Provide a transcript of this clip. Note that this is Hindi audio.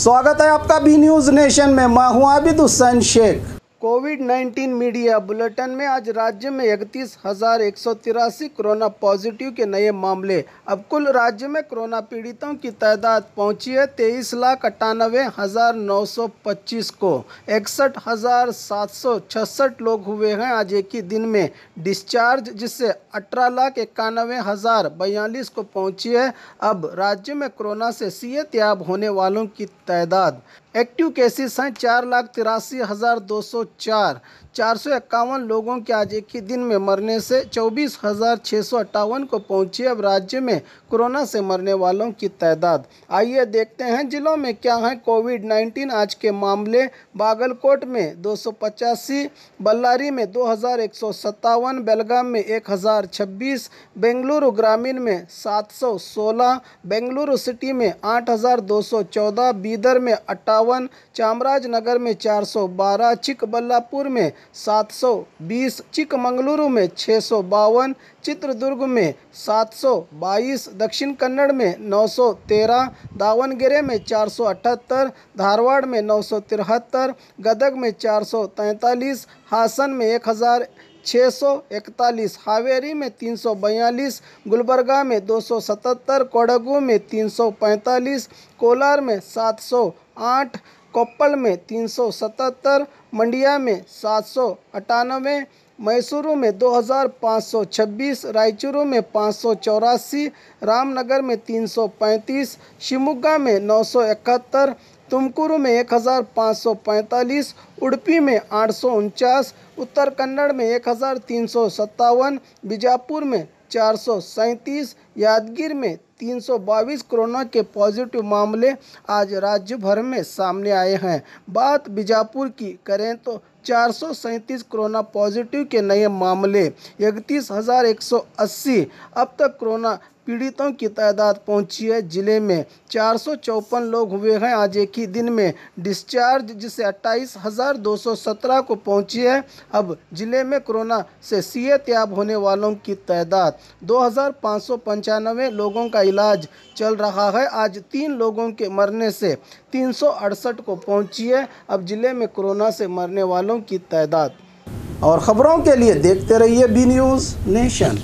स्वागत है आपका बी न्यूज़ नेशन में। मैं हूं आबिद हुसैन शेख। कोविड-19 मीडिया बुलेटिन में आज राज्य में 31,183 कोरोना पॉजिटिव के नए मामले। अब कुल राज्य में कोरोना पीड़ितों की तादाद पहुंची है 23,98,925 को। 61,766 लोग हुए हैं आज एक ही दिन में डिस्चार्ज, जिससे 18,91,042 को पहुंची है अब राज्य में कोरोना से सेहतयाब होने वालों की तादाद। एक्टिव केसेस हैं 4,83,204। 451 लोगों के आज एक ही दिन में मरने से 24,658 को पहुंची अब राज्य में कोरोना से मरने वालों की तादाद। आइए देखते हैं जिलों में क्या हैं कोविड-19 आज के मामले। बागलकोट में 285, बल्लारी में 2,157, बेलगाम में 1,026, बेंगलुरु ग्रामीण में 716, बेंगलुरु सिटी में 8,214, बीदर में 58, चामराजनगर में 412, चिकबल्लापुर में 720, चिकमंगलुरु में 652, चित्रदुर्ग में 722, दक्षिण कन्नड़ में 913, दावणगेरे में 478, धारवाड़ में 973, गदग में 443, हासन में 1,641, हावेरी में 342, गुलबर्गा में 277, कोडगू में 345, कोलार में 708, कोप्पल में 377, मंडिया में 798, मैसूरू में 2,526, रायचूरू में 584, रामनगर में 335, शिवमोगा में 971, तुमकुरु में 1,545, उडुपी में 849, उत्तर कन्नड़ में 1,357, बीजापुर में 437, यादगीर में 322 कोरोना के पॉजिटिव मामले आज राज्य भर में सामने आए हैं। बात बीजापुर की करें तो 437 कोरोना पॉजिटिव के नए मामले, 31,180 अब तक कोरोना पीड़ितों की तादाद पहुंची है। जिले में 454 लोग हुए हैं आज एक ही दिन में डिस्चार्ज, जिससे 28,217 को पहुंची है अब जिले में कोरोना से सेहतयाब होने वालों की तादाद। 2,595 लोगों का इलाज चल रहा है। आज 3 लोगों के मरने से 368 को पहुंची है अब जिले में कोरोना से मरने वालों की तादाद। और ख़बरों के लिए देखते रहिए बी न्यूज़ नेशन।